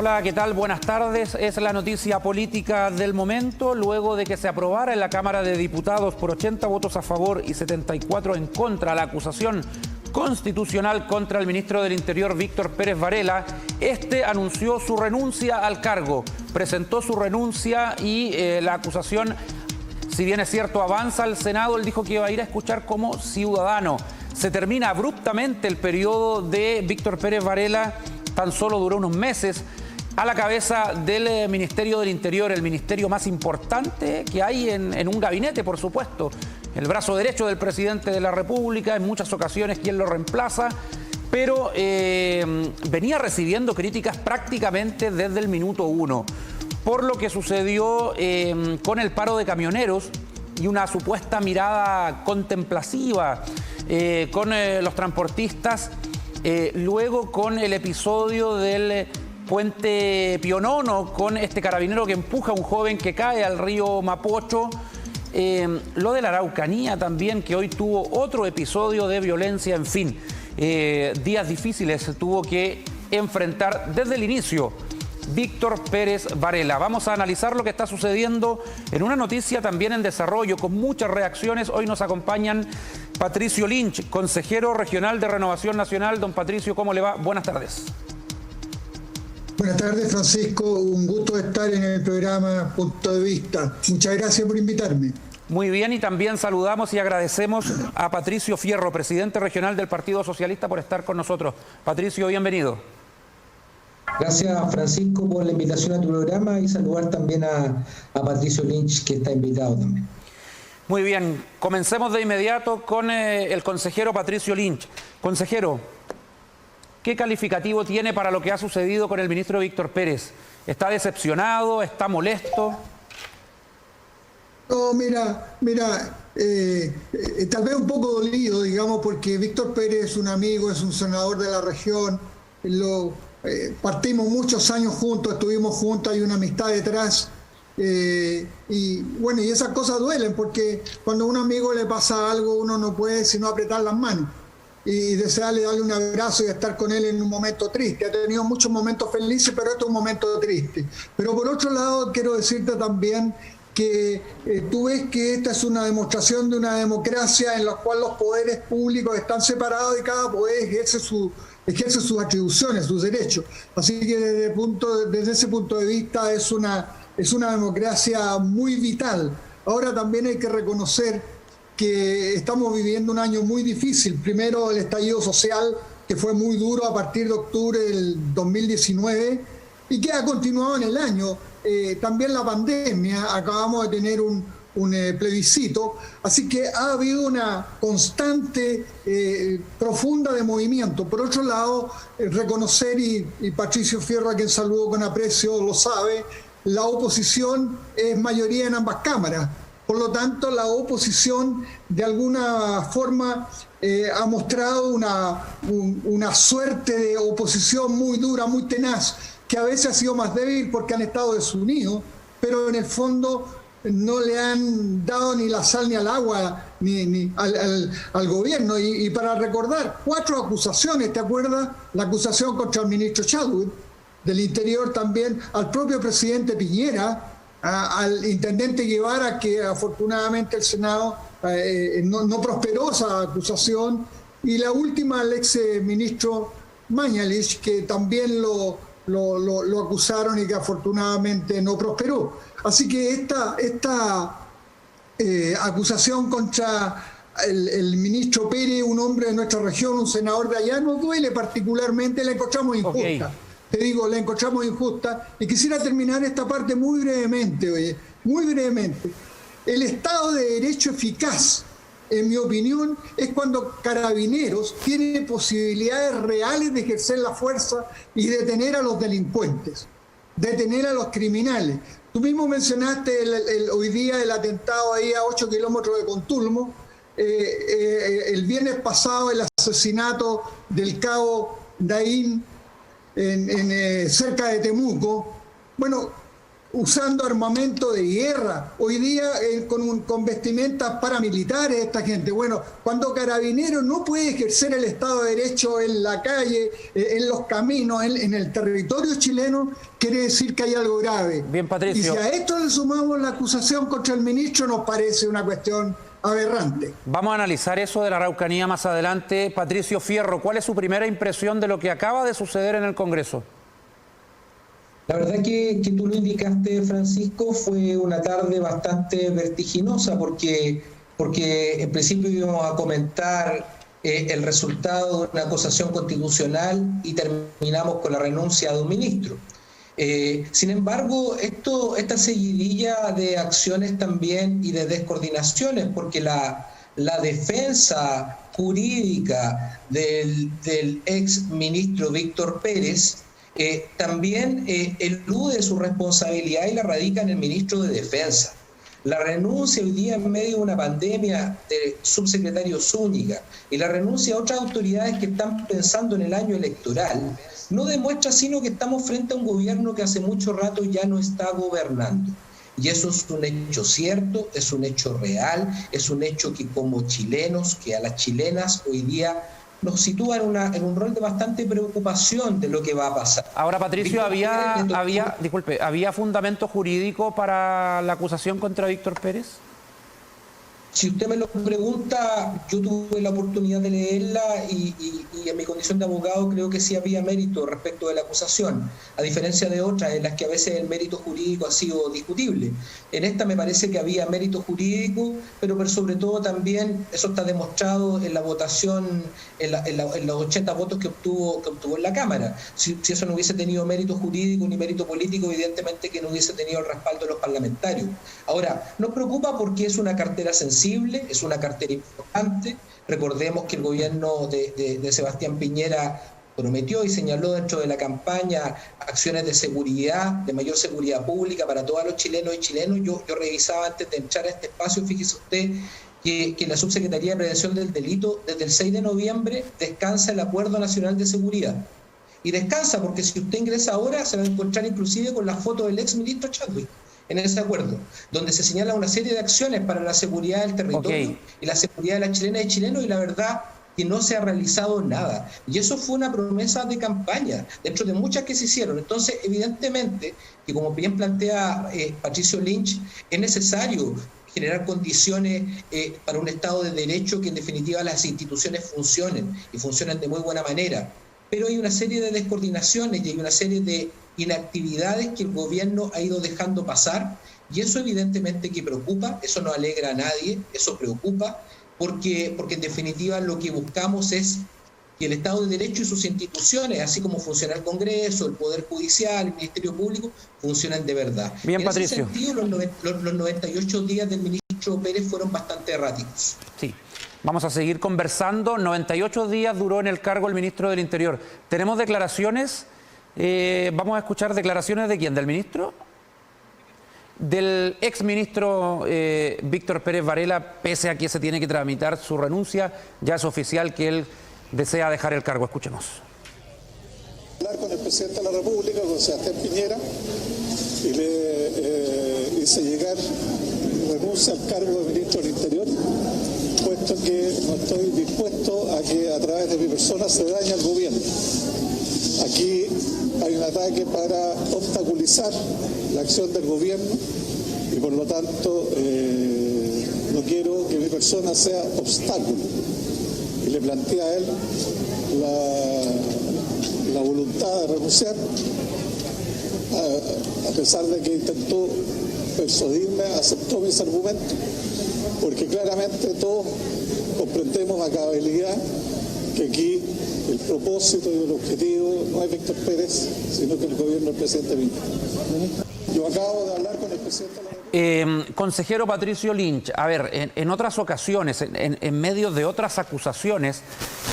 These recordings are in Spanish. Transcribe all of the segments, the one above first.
Hola, ¿qué tal? Buenas tardes. Es la noticia política del momento, luego de que se aprobara en la Cámara de Diputados por 80 votos a favor y 74 en contra la acusación constitucional contra el ministro del Interior, Víctor Pérez Varela. Este anunció su renuncia al cargo, presentó su renuncia y la acusación, si bien es cierto, avanza al Senado. Él dijo que iba a ir a escuchar como ciudadano. Se termina abruptamente el periodo de Víctor Pérez Varela, tan solo duró unos meses, a la cabeza del Ministerio del Interior, el ministerio más importante que hay en un gabinete, por supuesto. El brazo derecho del presidente de la República, en muchas ocasiones quien lo reemplaza, pero venía recibiendo críticas prácticamente desde el minuto uno, por lo que sucedió con el paro de camioneros y una supuesta mirada contemplativa con los transportistas, luego con el episodio del Puente Pionono, con este carabinero que empuja a un joven que cae al río Mapocho, lo de la Araucanía también, que hoy tuvo otro episodio de violencia, en fin, días difíciles tuvo que enfrentar desde el inicio Víctor Pérez Varela. Vamos a analizar lo que está sucediendo en una noticia también en desarrollo, con muchas reacciones. Hoy nos acompañan Patricio Lynch, consejero regional de Renovación Nacional. Don Patricio, ¿cómo le va? Buenas tardes. Buenas tardes, Francisco. Un gusto estar en el programa Punto de Vista. Muchas gracias por invitarme. Muy bien, y también saludamos y agradecemos a Patricio Fierro, presidente regional del Partido Socialista, por estar con nosotros. Patricio, bienvenido. Gracias, Francisco, por la invitación a tu programa, y saludar también a Patricio Lynch, que está invitado también. Muy bien, comencemos de inmediato con el consejero Patricio Lynch. Consejero, ¿qué calificativo tiene para lo que ha sucedido con el ministro Víctor Pérez? ¿Está decepcionado? ¿Está molesto? No, mira, tal vez un poco dolido, digamos, porque Víctor Pérez es un amigo, es un senador de la región. Partimos muchos años juntos, estuvimos juntos, hay una amistad detrás. Y bueno, y esas cosas duelen, porque cuando a un amigo le pasa algo, uno no puede sino apretar las manos y desearle darle un abrazo y estar con él en un momento triste. Ha tenido muchos momentos felices, pero este es un momento triste. Pero por otro lado, quiero decirte también que tú ves que esta es una demostración de una democracia en la cual los poderes públicos están separados y cada poder ejerce sus atribuciones, sus derechos. Así que desde ese punto de vista es una democracia muy vital. Ahora también hay que reconocer que estamos viviendo un año muy difícil. Primero, el estallido social, que fue muy duro a partir de octubre del 2019 y que ha continuado en el año. También la pandemia, acabamos de tener un plebiscito, así que ha habido una constante profunda de movimiento. Por otro lado, reconocer, y Patricio Fierro, a quien saludo con aprecio, lo sabe, la oposición es mayoría en ambas cámaras. Por lo tanto, la oposición de alguna forma ha mostrado una suerte de oposición muy dura, muy tenaz, que a veces ha sido más débil porque han estado desunidos, pero en el fondo no le han dado ni la sal ni al agua ni al gobierno. Y para recordar, 4 acusaciones, ¿te acuerdas? La acusación contra el ministro Chadwick del Interior, también al propio presidente Piñera, al intendente Guevara, que afortunadamente el Senado no prosperó esa acusación, y la última al ex ministro Mañalich, que también lo acusaron y que afortunadamente no prosperó. Así que esta acusación contra el ministro Pérez, un hombre de nuestra región, un senador de allá, nos duele particularmente, la encontramos injusta. Okay. Te digo, la encontramos injusta. Y quisiera terminar esta parte muy brevemente, muy brevemente. El Estado de Derecho eficaz, en mi opinión, es cuando Carabineros tiene posibilidades reales de ejercer la fuerza y detener a los delincuentes, detener a los criminales. Tú mismo mencionaste hoy día el atentado ahí a 8 kilómetros de Contulmo, el viernes pasado el asesinato del cabo Daín cerca de Temuco. Bueno, usando armamento de guerra, hoy día con vestimentas paramilitares esta gente. Bueno, cuando Carabineros no puede ejercer el Estado de Derecho en la calle, en los caminos, en el territorio chileno, quiere decir que hay algo grave. Bien, Patricio. Y si a esto le sumamos la acusación contra el ministro, nos parece una cuestión aberrante. Vamos a analizar eso de la Araucanía más adelante. Patricio Fierro, ¿cuál es su primera impresión de lo que acaba de suceder en el Congreso? La verdad que tú lo indicaste, Francisco, fue una tarde bastante vertiginosa porque en principio íbamos a comentar el resultado de una acusación constitucional y terminamos con la renuncia de un ministro. Sin embargo, esta seguidilla de acciones también y de descoordinaciones, porque la defensa jurídica del ex ministro Víctor Pérez también elude su responsabilidad y la radica en el ministro de Defensa. La renuncia hoy día en medio de una pandemia del subsecretario Zúñiga y la renuncia a otras autoridades que están pensando en el año electoral no demuestra sino que estamos frente a un gobierno que hace mucho rato ya no está gobernando. Y eso es un hecho cierto, es un hecho real, es un hecho que como chilenos, que a las chilenas hoy día nos sitúa en un rol de bastante preocupación de lo que va a pasar. Ahora, Patricio, ¿había fundamento jurídico para la acusación contra Víctor Pérez? Si usted me lo pregunta, yo tuve la oportunidad de leerla y en mi condición de abogado creo que sí había mérito respecto de la acusación, a diferencia de otras en las que a veces el mérito jurídico ha sido discutible. En esta me parece que había mérito jurídico, pero sobre todo también eso está demostrado en la votación, en los 80 votos que obtuvo en la Cámara. Si eso no hubiese tenido mérito jurídico ni mérito político, evidentemente que no hubiese tenido el respaldo de los parlamentarios. Ahora, nos preocupa porque es una cartera sensible, es una cartera importante. Recordemos que el gobierno de Sebastián Piñera prometió y señaló dentro de la campaña acciones de seguridad, de mayor seguridad pública para todos los chilenos y chilenos. Yo revisaba antes de entrar a este espacio, fíjese usted, que la Subsecretaría de Prevención del Delito desde el 6 de noviembre descansa el Acuerdo Nacional de Seguridad. Y descansa porque si usted ingresa ahora se va a encontrar inclusive con la foto del ex ministro Chadwick en ese acuerdo, donde se señala una serie de acciones para la seguridad del territorio y la seguridad de las chilenas y chilenos, y la verdad que no se ha realizado nada. Y eso fue una promesa de campaña, dentro de muchas que se hicieron. Entonces, evidentemente, que como bien plantea Patricio Lynch, es necesario generar condiciones para un Estado de Derecho que en definitiva las instituciones funcionen, y funcionan de muy buena manera. Pero hay una serie de descoordinaciones y hay una serie de inactividades que el gobierno ha ido dejando pasar, y eso evidentemente que preocupa, eso no alegra a nadie, eso preocupa, porque en definitiva lo que buscamos es que el Estado de Derecho y sus instituciones, así como funciona el Congreso, el Poder Judicial, el Ministerio Público, funcionen de verdad. Bien, en Patricio. ese sentido, los 98 días del ministro Pérez fueron bastante erráticos. Sí. Vamos a seguir conversando. 98 días duró en el cargo el ministro del Interior. ¿Tenemos declaraciones? Vamos a escuchar declaraciones de ¿quién? ¿Del ministro? Del exministro Víctor Pérez Varela, pese a que se tiene que tramitar su renuncia, ya es oficial que él desea dejar el cargo. Escuchemos. Hablar con el presidente de la República, con Sebastián Piñera, y le hice llegar renuncia al cargo de ministro del Interior, puesto que no estoy dispuesto a que a través de mi persona se dañe al gobierno. Aquí hay un ataque para obstaculizar la acción del gobierno y por lo tanto no quiero que mi persona sea obstáculo. Y le planteé a él la voluntad de renunciar, a pesar de que intentó persuadirme, aceptó mis argumentos, porque claramente todos comprendemos a cabalidad que aquí el propósito y el objetivo no es Víctor Pérez, sino que el gobierno del presidente Piñera. Yo acabo de hablar con el presidente de la República. Consejero Patricio Lynch, a ver, en otras ocasiones, en medio de otras acusaciones,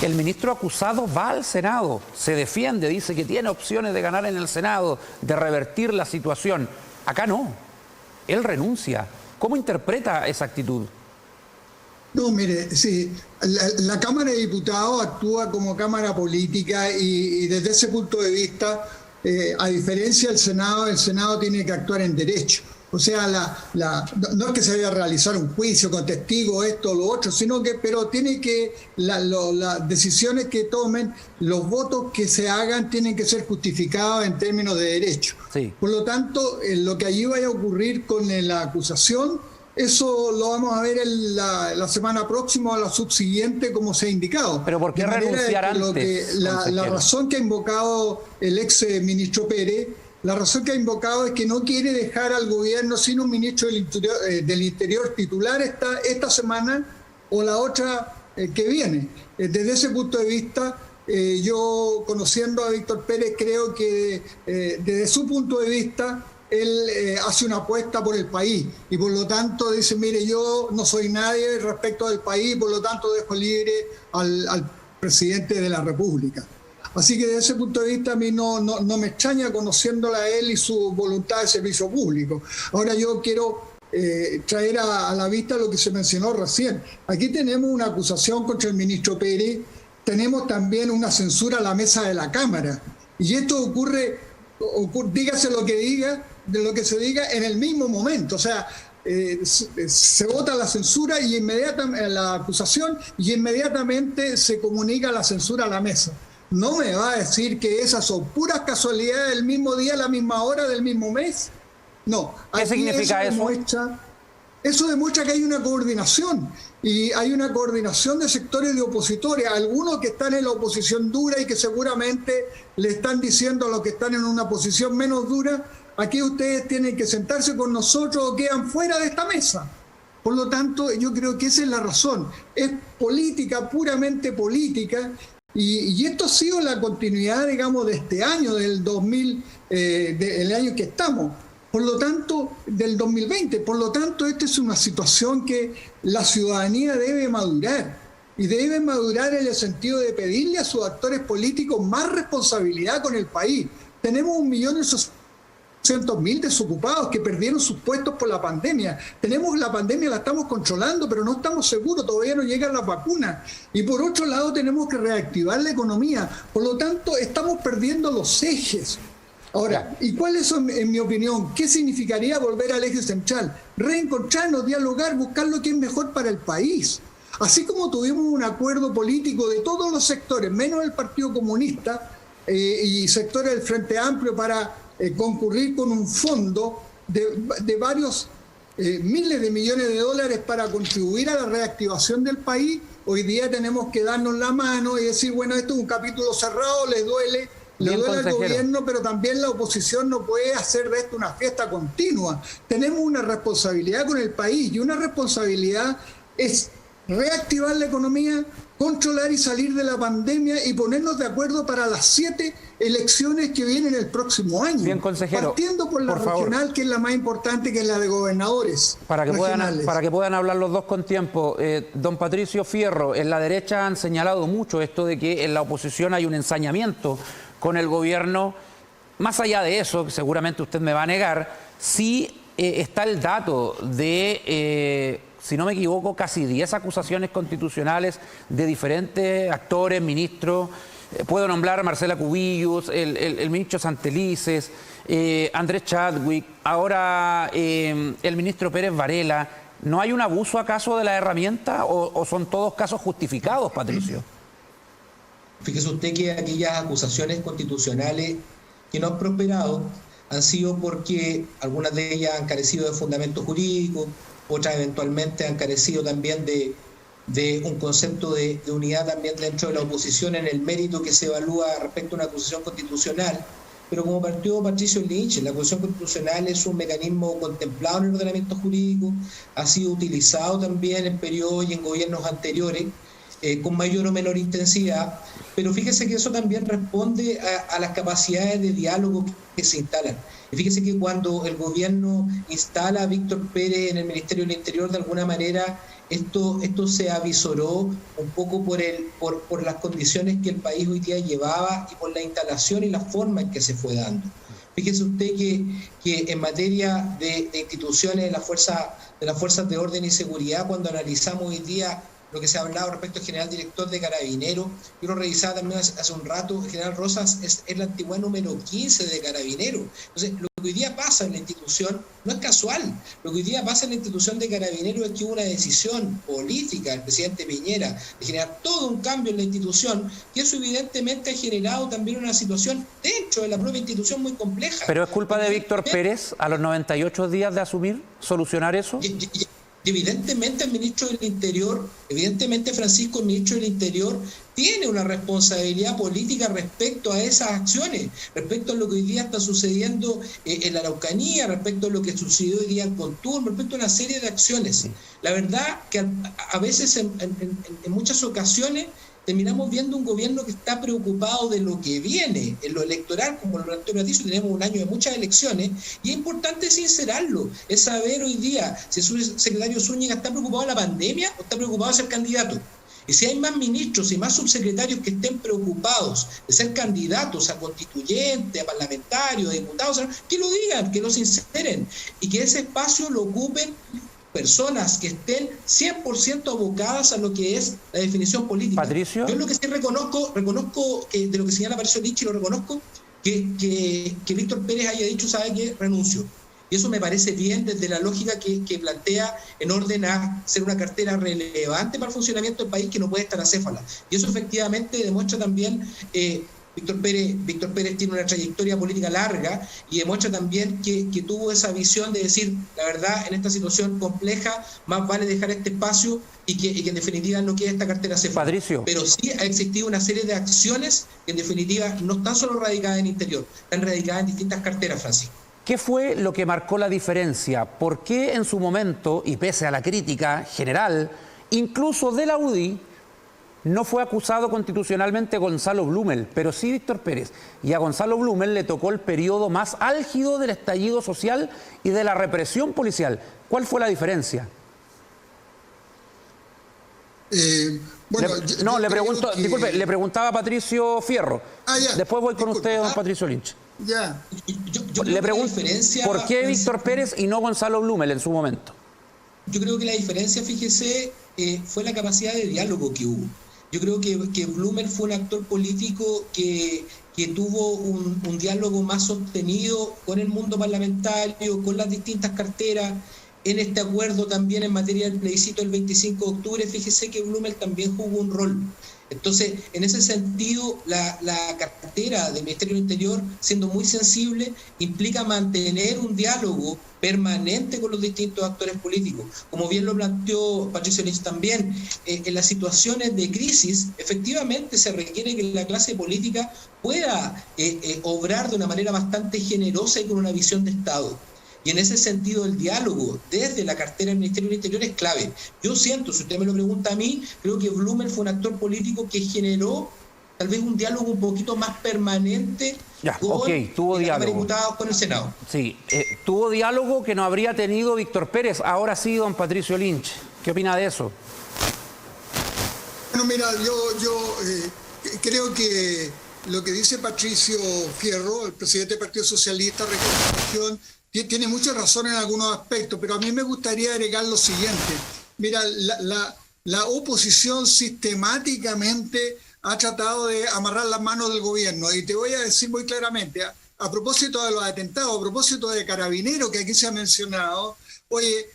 el ministro acusado va al Senado, se defiende, dice que tiene opciones de ganar en el Senado, de revertir la situación. Acá no, él renuncia. ¿Cómo interpreta esa actitud? No, mire, sí, la Cámara de Diputados actúa como Cámara política y desde ese punto de vista a diferencia del Senado, el Senado tiene que actuar en derecho. O sea, no es que se vaya a realizar un juicio con testigos, esto o lo otro, sino que, pero tiene que, las decisiones que tomen, los votos que se hagan, tienen que ser justificados en términos de derecho. Sí. Por lo tanto, lo que allí vaya a ocurrir con la acusación, eso lo vamos a ver la semana próxima o la subsiguiente, como se ha indicado. ¿Pero por qué renunciar antes? La razón que ha invocado el ex ministro Pérez, la razón que ha invocado es que no quiere dejar al gobierno sin un ministro del Interior titular esta semana o la otra que viene. Desde ese punto de vista, yo, conociendo a Víctor Pérez, creo que desde su punto de vista él hace una apuesta por el país y por lo tanto dice, mire, yo no soy nadie respecto del país, por lo tanto dejo libre al presidente de la República. Así que desde ese punto de vista a mí no me extraña, conociéndola a él y su voluntad de servicio público. Ahora yo quiero traer a la vista lo que se mencionó recién. Aquí tenemos una acusación contra el ministro Pérez, tenemos también una censura a la mesa de la Cámara. Y esto ocurre dígase lo que diga, de lo que se diga en el mismo momento. O sea, se vota la censura y inmediatamente la acusación y inmediatamente se comunica la censura a la mesa. No me va a decir que esas son puras casualidades del mismo día, la misma hora, del mismo mes. No. ¿Qué significa eso? Eso demuestra que hay una coordinación y hay una coordinación de sectores de opositores, algunos que están en la oposición dura y que seguramente le están diciendo a los que están en una posición menos dura, aquí ustedes tienen que sentarse con nosotros o quedan fuera de esta mesa. Por lo tanto, yo creo que esa es la razón. Es política, puramente política. Y esto ha sido la continuidad, digamos, de este año, del 2000, del año que estamos. Por lo tanto, del 2020. Por lo tanto, esta es una situación que la ciudadanía debe madurar. Y debe madurar en el sentido de pedirle a sus actores políticos más responsabilidad con el país. Tenemos 1.800.000 desocupados que perdieron sus puestos por la pandemia. Tenemos la pandemia, la estamos controlando, pero no estamos seguros, todavía no llegan las vacunas. Y por otro lado tenemos que reactivar la economía. Por lo tanto, estamos perdiendo los ejes. Ahora, ¿y cuál es, en mi opinión, qué significaría volver al eje central? Reencontrarnos, dialogar, buscar lo que es mejor para el país. Así como tuvimos un acuerdo político de todos los sectores, menos el Partido Comunista y sectores del Frente Amplio para concurrir con un fondo de varios miles de millones de dólares para contribuir a la reactivación del país, hoy día tenemos que darnos la mano y decir, bueno, esto es un capítulo cerrado, le duele al gobierno, pero también la oposición no puede hacer de esto una fiesta continua. Tenemos una responsabilidad con el país y una responsabilidad es reactivar la economía, controlar y salir de la pandemia y ponernos de acuerdo para las 7 elecciones que vienen el próximo año. Bien, consejero. Partiendo por la regional, que es la más importante, que es la de gobernadores. Para que puedan hablar los dos con tiempo. Don Patricio Fierro, en la derecha han señalado mucho esto de que en la oposición hay un ensañamiento con el gobierno. Más allá de eso, que seguramente usted me va a negar, sí está el dato de... si no me equivoco, casi 10 acusaciones constitucionales de diferentes actores, ministros. Puedo nombrar a Marcela Cubillos, el ministro Santelices, Andrés Chadwick, ahora el ministro Pérez Varela. ¿No hay un abuso acaso de la herramienta o son todos casos justificados, Patricio? Fíjese usted que aquellas acusaciones constitucionales que no han prosperado han sido porque algunas de ellas han carecido de fundamento jurídico, otras eventualmente han carecido también de un concepto de unidad también dentro de la oposición en el mérito que se evalúa respecto a una acusación constitucional. Pero como partió Patricio Lynch, la acusación constitucional es un mecanismo contemplado en el ordenamiento jurídico, ha sido utilizado también en periodos y en gobiernos anteriores, con mayor o menor intensidad, pero fíjese que eso también responde a las capacidades de diálogo que se instalan. Y fíjese que cuando el gobierno instala a Víctor Pérez en el Ministerio del Interior, de alguna manera esto se avisoró un poco por las condiciones que el país hoy día llevaba y por la instalación y la forma en que se fue dando. Fíjese usted que en materia de instituciones de las fuerzas de orden y seguridad, cuando analizamos hoy día lo que se ha hablado respecto al general director de Carabineros. Yo lo revisaba también hace un rato, el general Rosas es la antigüedad número 15 de Carabineros. Entonces, lo que hoy día pasa en la institución no es casual. Lo que hoy día pasa en la institución de Carabineros es que hubo una decisión política del presidente Piñera de generar todo un cambio en la institución, y eso evidentemente ha generado también una situación dentro de la propia institución muy compleja. ¿Pero es culpa de Víctor Pérez a los 98 días de asumir solucionar eso? Evidentemente el ministro del Interior, evidentemente Francisco, el ministro del Interior, tiene una responsabilidad política respecto a esas acciones, respecto a lo que hoy día está sucediendo en la Araucanía, respecto a lo que sucedió hoy día en Contún, respecto a una serie de acciones. La verdad que a veces, en muchas ocasiones, terminamos viendo un gobierno que está preocupado de lo que viene en lo electoral, como lo planteó Patricio. Tenemos un año de muchas elecciones y es importante sincerarlo, es saber hoy día si el subsecretario Zúñiga está preocupado de la pandemia o está preocupado de ser candidato. Y si hay más ministros y más subsecretarios que estén preocupados de ser candidatos a constituyentes, a parlamentarios, a diputados, que lo digan, que lo sinceren y que ese espacio lo ocupen personas que estén 100% abocadas a lo que es la definición política. Patricio. Yo lo que sí reconozco que de lo que señala Patricio Lynch, lo reconozco, que Víctor Pérez haya dicho, ¿sabe qué? Renuncio. Y eso me parece bien desde la lógica que plantea en orden a ser una cartera relevante para el funcionamiento del país, que no puede estar acéfala. Y eso efectivamente demuestra también... Víctor Pérez tiene una trayectoria política larga y demuestra también que tuvo esa visión de decir, la verdad, en esta situación compleja, más vale dejar este espacio y que en definitiva no quede esta cartera acéfala. Patricio. Pero sí ha existido una serie de acciones que en definitiva no están solo radicadas en Interior, están radicadas en distintas carteras, Francisco. ¿Qué fue lo que marcó la diferencia? ¿Por qué en su momento, y pese a la crítica general, incluso de la UDI, no fue acusado constitucionalmente Gonzalo Blumel, pero sí Víctor Pérez? Y a Gonzalo Blumel le tocó el periodo más álgido del estallido social y de la represión policial. ¿Cuál fue la diferencia? Disculpe, le preguntaba a Patricio Fierro. Después voy con usted, don Patricio Lynch. Le pregunto, ¿por qué Víctor Pérez y no Gonzalo Blumel en su momento? Yo creo que la diferencia, fíjese, fue la capacidad de diálogo que hubo. Yo creo que Blumel fue un actor político que tuvo un diálogo más sostenido con el mundo parlamentario, con las distintas carteras. En este acuerdo también en materia del plebiscito del 25 de octubre, fíjese que Blumel también jugó un rol. Entonces, en ese sentido, la cartera del Ministerio del Interior, siendo muy sensible, implica mantener un diálogo permanente con los distintos actores políticos. Como bien lo planteó Patricio Lynch también, en las situaciones de crisis, efectivamente se requiere que la clase política pueda obrar de una manera bastante generosa y con una visión de Estado. Y en ese sentido el diálogo desde la cartera del Ministerio del Interior es clave. Yo siento, si usted me lo pregunta a mí, creo que Blumel fue un actor político que generó tal vez un diálogo un poquito más permanente tuvo la Cámara de diálogo. Diputados con el Senado. Sí, tuvo diálogo que no habría tenido Víctor Pérez. Ahora sí, don Patricio Lynch. ¿Qué opina de eso? Bueno, mira, yo creo que lo que dice Patricio Fierro, el presidente del Partido Socialista, región, tiene mucha razón en algunos aspectos, pero a mí me gustaría agregar lo siguiente. Mira, la oposición sistemáticamente ha tratado de amarrar las manos del gobierno, y te voy a decir muy claramente, a propósito de los atentados, a propósito de Carabineros, que aquí se ha mencionado, oye,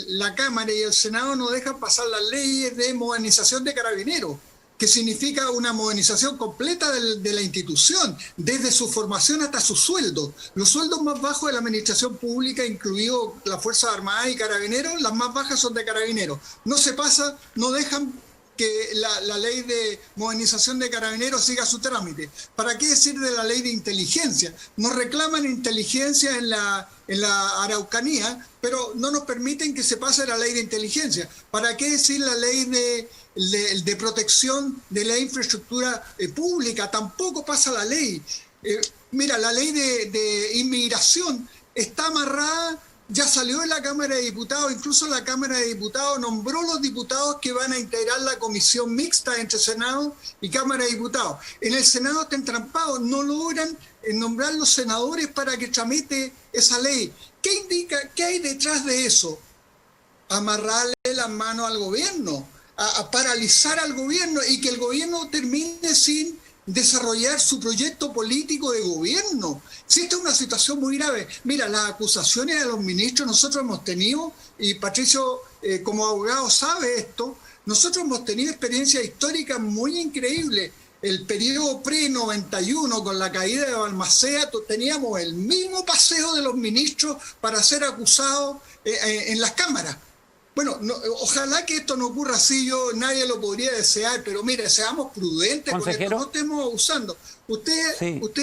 la Cámara y el Senado no dejan pasar las leyes de modernización de Carabineros, que significa una modernización completa de la institución, desde su formación hasta sus sueldos. Los sueldos más bajos de la administración pública, incluido las Fuerzas Armadas y Carabineros, las más bajas son de Carabineros. No se pasa, no dejan que la ley de modernización de Carabineros siga su trámite. ¿Para qué decir de la ley de inteligencia? Nos reclaman inteligencia en la Araucanía, pero no nos permiten que se pase la ley de inteligencia. ¿Para qué decir la ley de protección de la infraestructura pública? Tampoco pasa la ley. Mira, la ley de inmigración está amarrada, ya salió de la Cámara de Diputados, incluso la Cámara de Diputados nombró los diputados que van a integrar la comisión mixta entre Senado y Cámara de Diputados. En el Senado está entrampado, no logran nombrar los senadores para que tramite esa ley. ¿Qué indica? ¿Qué hay detrás de eso? Amarrarle las manos al gobierno. a paralizar al gobierno y que el gobierno termine sin desarrollar su proyecto político de gobierno. Si esta es una situación muy grave. Mira, las acusaciones a los ministros nosotros hemos tenido, y Patricio como abogado sabe esto, nosotros hemos tenido experiencias históricas muy increíbles. El periodo pre-91, con la caída de Balmaceda, teníamos el mismo paseo de los ministros para ser acusados en las cámaras. Bueno, ojalá que esto no ocurra así, nadie lo podría desear, pero mire, seamos prudentes con esto, no estemos abusando. Ustedes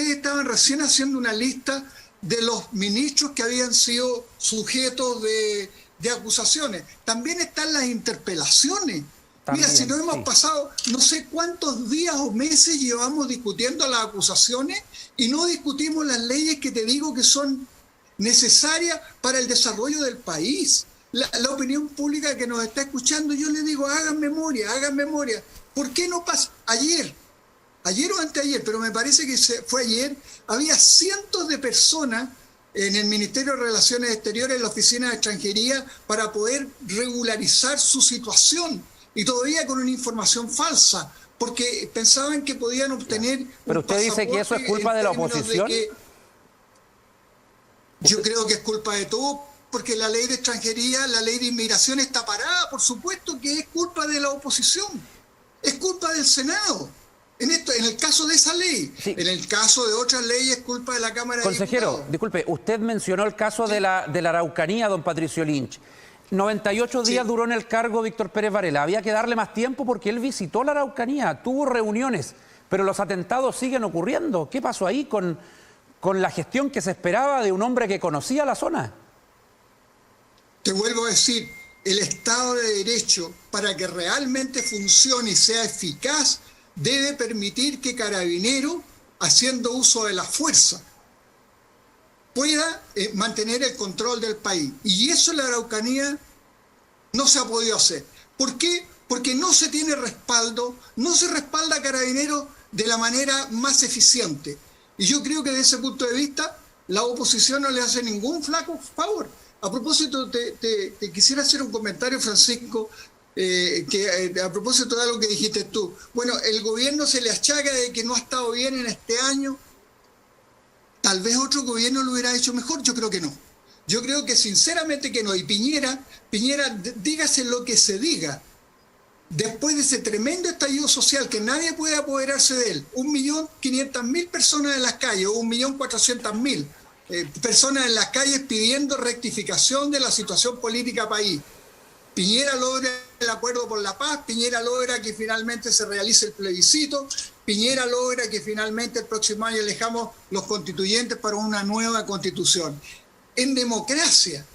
estaban recién haciendo una lista de los ministros que habían sido sujetos de acusaciones. También están las interpelaciones. Mira, si nos hemos pasado no sé cuántos días o meses llevamos discutiendo las acusaciones y no discutimos las leyes que te digo que son necesarias para el desarrollo del país. La opinión pública que nos está escuchando, yo le digo, hagan memoria. ¿Por qué no pasa? Ayer o anteayer, pero me parece que fue ayer, había cientos de personas en el Ministerio de Relaciones Exteriores, en la Oficina de Extranjería, para poder regularizar su situación. Y todavía con una información falsa, porque pensaban que podían obtener... Pero usted dice que eso es culpa de la oposición. Yo creo que es culpa de todo, porque la ley de extranjería, la ley de inmigración está parada. Por supuesto que es culpa de la oposición, es culpa del Senado. En el caso de esa ley, sí. En el caso de otras leyes es culpa de la Cámara de Diputados. Consejero, disculpe, usted mencionó el caso de la Araucanía, don Patricio Lynch. 98 días duró en el cargo Víctor Pérez Varela. Había que darle más tiempo porque él visitó la Araucanía, tuvo reuniones, pero los atentados siguen ocurriendo. ¿Qué pasó ahí con la gestión que se esperaba de un hombre que conocía la zona? Te vuelvo a decir, el Estado de Derecho, para que realmente funcione y sea eficaz, debe permitir que Carabineros, haciendo uso de la fuerza, pueda mantener el control del país. Y eso en la Araucanía no se ha podido hacer. ¿Por qué? Porque no se tiene respaldo, no se respalda a Carabineros de la manera más eficiente. Y yo creo que desde ese punto de vista la oposición no le hace ningún flaco favor. A propósito, te quisiera hacer un comentario, Francisco, a propósito de algo que dijiste tú. Bueno, el gobierno se le achaca de que no ha estado bien en este año. Tal vez otro gobierno lo hubiera hecho mejor, yo creo que no. Yo creo que sinceramente que no. Y Piñera, dígase lo que se diga, después de ese tremendo estallido social que nadie puede apoderarse de él, 1.500.000 personas en las calles, o 1.400.000 personas en las calles pidiendo rectificación de la situación política país. Piñera logra el acuerdo por la paz, Piñera logra que finalmente se realice el plebiscito, Piñera logra que finalmente el próximo año elijamos los constituyentes para una nueva constitución. En democracia,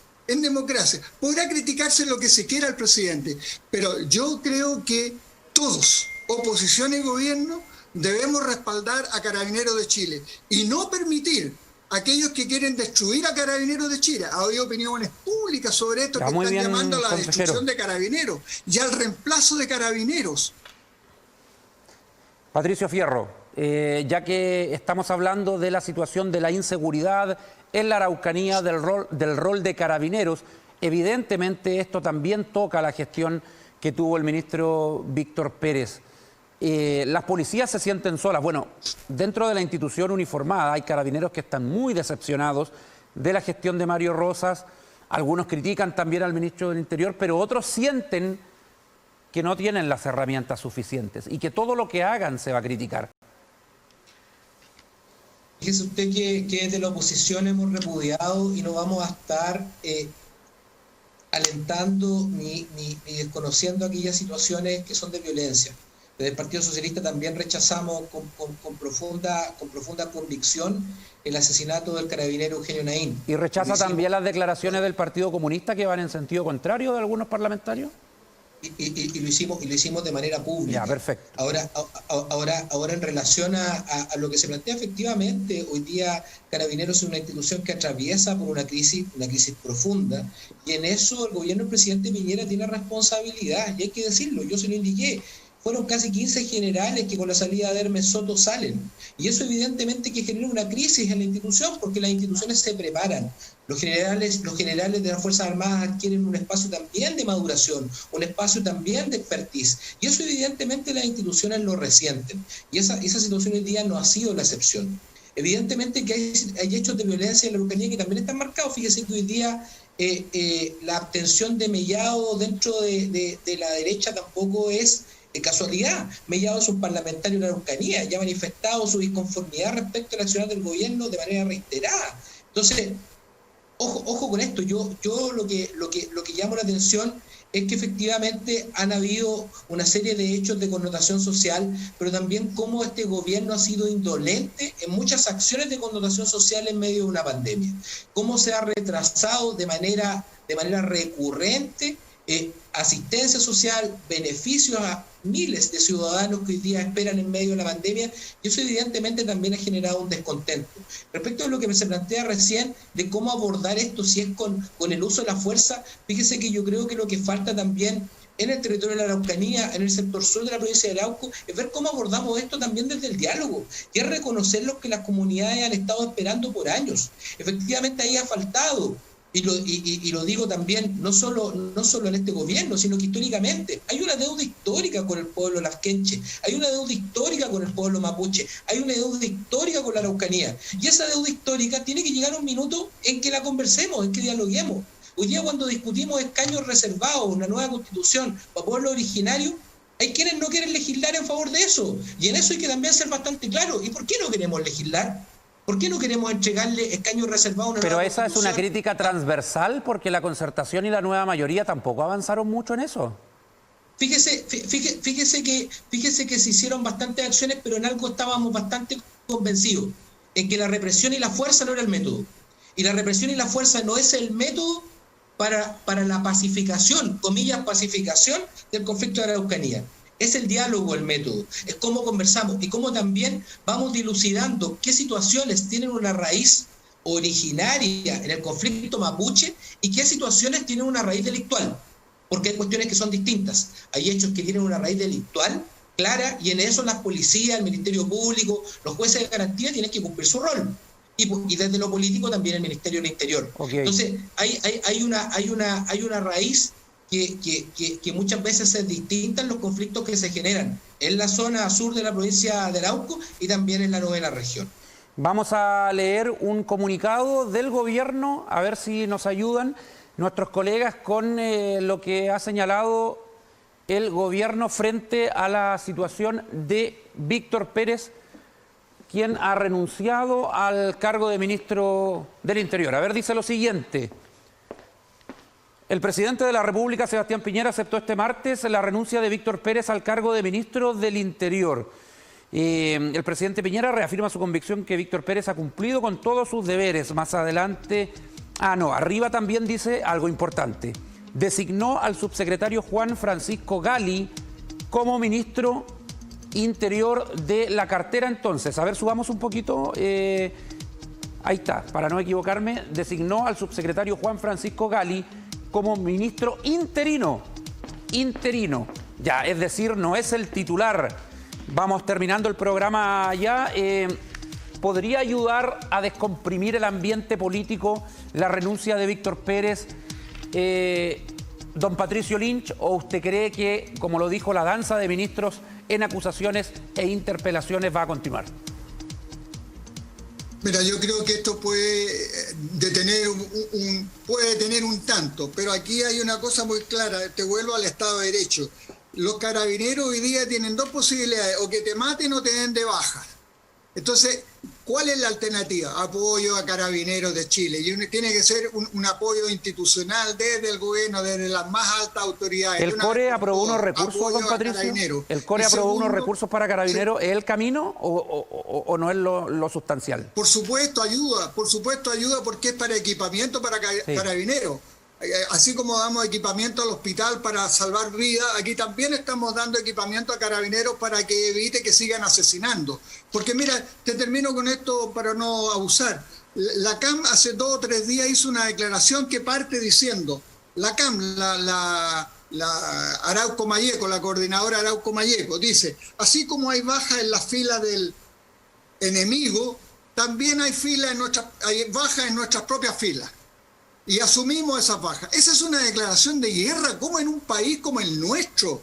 podrá criticarse lo que se quiera al presidente, pero yo creo que todos, oposición y gobierno, debemos respaldar a Carabineros de Chile y no permitir a aquellos que quieren destruir a Carabineros de Chile. Ha habido opiniones públicas sobre esto, que están llamando a la destrucción de Carabineros y al reemplazo de Carabineros. Patricio Fierro, ya que estamos hablando de la situación de la inseguridad en la Araucanía, del rol de Carabineros, evidentemente esto también toca la gestión que tuvo el ministro Víctor Pérez. Las policías se sienten solas. Bueno, dentro de la institución uniformada hay carabineros que están muy decepcionados de la gestión de Mario Rosas. Algunos critican también al ministro del Interior, pero otros sienten que no tienen las herramientas suficientes y que todo lo que hagan se va a criticar. Fíjese usted que desde la oposición hemos repudiado y no vamos a estar alentando ni desconociendo aquellas situaciones que son de violencia. Desde el Partido Socialista también rechazamos con profunda convicción el asesinato del carabinero Eugenio Naín. ¿Y rechaza también las declaraciones del Partido Comunista que van en sentido contrario de algunos parlamentarios? Y lo hicimos de manera pública. Ya, perfecto. Ahora en relación a lo que se plantea, efectivamente, hoy día Carabineros es una institución que atraviesa por una crisis profunda, y en eso el gobierno del presidente Piñera tiene responsabilidad, y hay que decirlo, yo se lo indiqué. fueron casi 15 generales que con la salida de Hermes Soto salen. Y eso evidentemente que genera una crisis en la institución, porque las instituciones se preparan. Los generales de las Fuerzas Armadas adquieren un espacio también de maduración, un espacio también de expertise. Y eso evidentemente las instituciones lo resienten. Y esa situación hoy día no ha sido la excepción. Evidentemente que hay hechos de violencia en la Araucanía que también están marcados. Fíjese que hoy día la abstención de Mellado dentro de la derecha tampoco es casualidad. Mellado es un parlamentario de la Araucanía y ha manifestado su disconformidad respecto al accionar del gobierno de manera reiterada. Entonces, ojo con esto. Yo lo que llamo la atención es que efectivamente han habido una serie de hechos de connotación social, pero también cómo este gobierno ha sido indolente en muchas acciones de connotación social en medio de una pandemia. Cómo se ha retrasado de manera recurrente asistencia social, beneficios a miles de ciudadanos que hoy día esperan en medio de la pandemia, y eso evidentemente también ha generado un descontento. Respecto a lo que se plantea recién de cómo abordar esto, si es con el uso de la fuerza, fíjese que yo creo que lo que falta también en el territorio de la Araucanía, en el sector sur de la provincia de Arauco, es ver cómo abordamos esto también desde el diálogo, y es reconocer lo que las comunidades han estado esperando por años. Efectivamente ahí ha faltado. Y lo digo también, no solo en este gobierno, sino que históricamente. Hay una deuda histórica con el pueblo lasquenche, hay una deuda histórica con el pueblo mapuche, hay una deuda histórica con la Araucanía. Y esa deuda histórica tiene que llegar a un minuto en que la conversemos, en que dialoguemos. Hoy día cuando discutimos escaños reservados, una nueva constitución para pueblos originarios, hay quienes no quieren legislar en favor de eso. Y en eso hay que también ser bastante claro. ¿Y por qué no queremos legislar? ¿Por qué no queremos entregarle escaños reservados a una Pero nueva esa es una crítica transversal, porque la concertación y la nueva mayoría tampoco avanzaron mucho en eso. Fíjese que se hicieron bastantes acciones, pero en algo estábamos bastante convencidos, en que la represión y la fuerza no era el método. Y la represión y la fuerza no es el método para la pacificación, comillas, pacificación del conflicto de la Araucanía. Es el diálogo el método, es cómo conversamos y cómo también vamos dilucidando qué situaciones tienen una raíz originaria en el conflicto mapuche y qué situaciones tienen una raíz delictual, porque hay cuestiones que son distintas. Hay hechos que tienen una raíz delictual clara y en eso las policías, el Ministerio Público, los jueces de garantía tienen que cumplir su rol. Y desde lo político también el Ministerio del Interior. Okay. Entonces hay una raíz que muchas veces es distinta en los conflictos que se generan en la zona sur de la provincia de Arauco y también en la novena región. Vamos a leer un comunicado del gobierno, a ver si nos ayudan nuestros colegas con lo que ha señalado el gobierno frente a la situación de Víctor Pérez, quien ha renunciado al cargo de ministro del Interior. A ver, dice lo siguiente. El presidente de la República, Sebastián Piñera, aceptó este martes la renuncia de Víctor Pérez al cargo de ministro del Interior. El presidente Piñera reafirma su convicción que Víctor Pérez ha cumplido con todos sus deberes. Más adelante, arriba también dice algo importante. Designó al subsecretario Juan Francisco Gali como ministro Interior de la cartera entonces. A ver, subamos un poquito. Ahí está, para no equivocarme. Designó al subsecretario Juan Francisco Gali como ministro interino. Ya, es decir, no es el titular. Vamos terminando el programa ya. ¿Podría ayudar a descomprimir el ambiente político la renuncia de Víctor Pérez, don Patricio Lynch? ¿O usted cree que, como lo dijo, la danza de ministros en acusaciones e interpelaciones va a continuar? Mira, yo creo que esto puede detener un tanto, pero aquí hay una cosa muy clara, te vuelvo al Estado de Derecho. Los carabineros hoy día tienen dos posibilidades, o que te maten o te den de baja. Entonces, ¿cuál es la alternativa? Apoyo a Carabineros de Chile. Y tiene que ser un apoyo institucional desde el gobierno, desde las más altas autoridades. ¿El CORE aprobó unos recursos, don Patricio? ¿El CORE aprobó unos recursos para Carabineros? ¿Es el camino o no es lo sustancial? Por supuesto ayuda porque es para equipamiento para Carabineros. Así como damos equipamiento al hospital para salvar vidas, aquí también estamos dando equipamiento a Carabineros para que evite que sigan asesinando. Porque mira, te termino con esto para no abusar. La CAM hace 2 o 3 días hizo una declaración que parte diciendo, la CAM, la la Arauco Malleco, la coordinadora Arauco Malleco, dice, así como hay bajas en las filas del enemigo, también hay bajas en nuestras propias filas. Y asumimos esas bajas. Esa es una declaración de guerra, como en un país como el nuestro.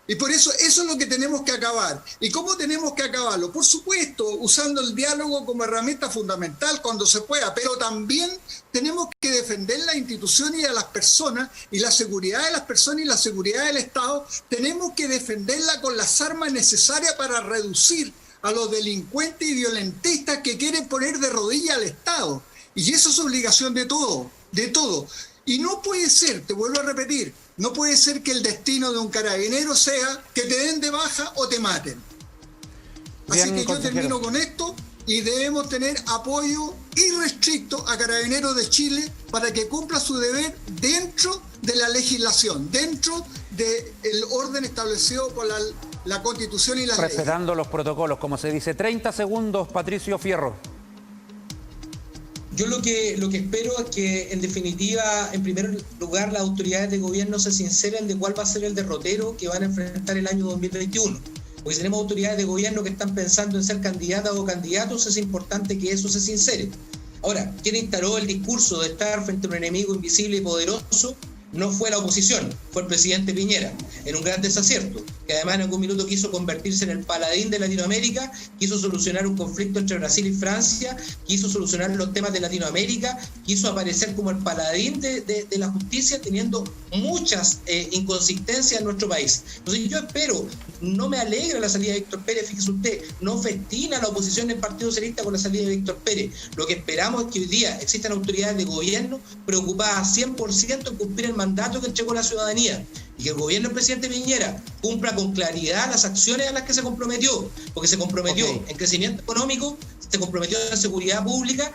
Y por eso es lo que tenemos que acabar. ¿Y cómo tenemos que acabarlo? Por supuesto, usando el diálogo como herramienta fundamental cuando se pueda, pero también tenemos que defender la institución y a las personas, y la seguridad de las personas y la seguridad del Estado, tenemos que defenderla con las armas necesarias para reducir a los delincuentes y violentistas que quieren poner de rodillas al Estado. Y eso es obligación de todo, de todo. Y no puede ser, te vuelvo a repetir, no puede ser que el destino de un carabinero sea que te den de baja o te maten. Así Bien, que yo consejero. termino con esto y debemos tener apoyo irrestricto a Carabineros de Chile para que cumpla su deber dentro de la legislación, dentro del orden establecido por la Constitución y las leyes. Respetando los protocolos, como se dice. 30 segundos, Patricio Fierro. Yo lo que espero es que, en definitiva, en primer lugar, las autoridades de gobierno se sinceren de cuál va a ser el derrotero que van a enfrentar el año 2021. Porque si tenemos autoridades de gobierno que están pensando en ser candidatas o candidatos, es importante que eso se sincere. Ahora, quien instaló el discurso de estar frente a un enemigo invisible y poderoso no fue la oposición, fue el presidente Piñera, en un gran desacierto, que además en algún minuto quiso convertirse en el paladín de Latinoamérica, quiso solucionar un conflicto entre Brasil y Francia, quiso solucionar los temas de Latinoamérica, quiso aparecer como el paladín de la justicia, teniendo muchas inconsistencias en nuestro país. Entonces yo espero, no me alegra la salida de Víctor Pérez, fíjese usted, no festina la oposición del Partido Socialista con la salida de Víctor Pérez. Lo que esperamos es que hoy día existan autoridades de gobierno preocupadas 100% en cumplir el mandato que entregó la ciudadanía, y que el gobierno del presidente Piñera cumpla con claridad las acciones a las que se comprometió, porque se comprometió en crecimiento económico, se comprometió en seguridad pública,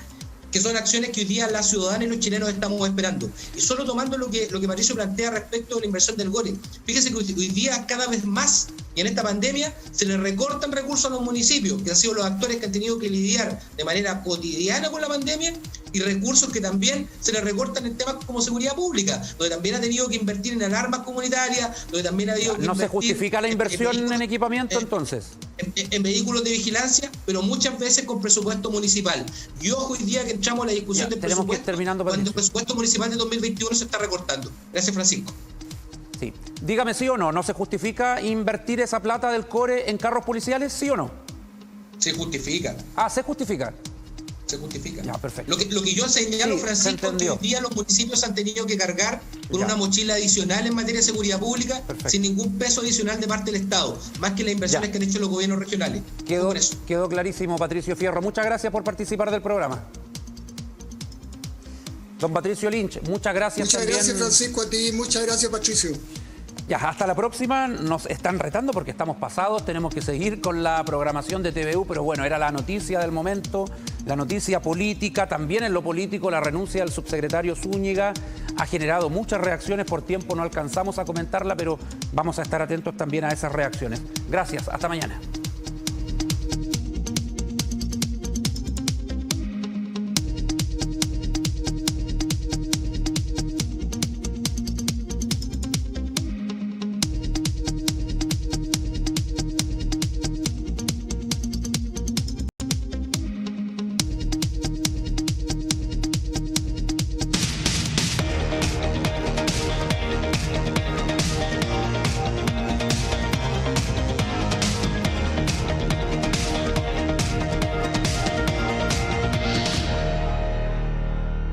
que son acciones que hoy día las ciudadanas y los chilenos estamos esperando. Y solo tomando lo que Patricio plantea respecto a la inversión del GORE, fíjese que hoy día cada vez más, y en esta pandemia, se le recortan recursos a los municipios, que han sido los actores que han tenido que lidiar de manera cotidiana con la pandemia, y recursos que también se le recortan en temas como seguridad pública, donde también ha tenido que invertir en alarmas comunitarias, donde también ha habido que ¿No se justifica la inversión en equipamiento entonces? En vehículos de vigilancia, pero muchas veces con presupuesto municipal. Y ojo, hoy día que entramos a la discusión del tenemos que ir presupuesto, terminando, cuando Patricio. el presupuesto municipal de 2021 se está recortando. Gracias, Francisco. Sí. Dígame sí o no, ¿no se justifica invertir esa plata del CORE en carros policiales, sí o no? Se justifica. Ah, se justifica. Se justifica. Ya, perfecto. Lo que yo señalo, Sí, Francisco, es que hoy día los municipios han tenido que cargar con Ya. una mochila adicional en materia de seguridad pública, Perfecto. sin ningún peso adicional de parte del Estado, más que las inversiones Ya. que han hecho los gobiernos regionales. Con eso. Quedó clarísimo, Patricio Fierro. Muchas gracias por participar del programa. Don Patricio Lynch, muchas gracias Muchas también. gracias, Francisco, a ti. Muchas gracias, Patricio. Ya, hasta la próxima. Nos están retando porque estamos pasados. Tenemos que seguir con la programación de TVU, pero bueno, era la noticia del momento, la noticia política. También en lo político, la renuncia del subsecretario Zúñiga ha generado muchas reacciones. Por tiempo no alcanzamos a comentarla, pero vamos a estar atentos también a esas reacciones. Gracias, hasta mañana.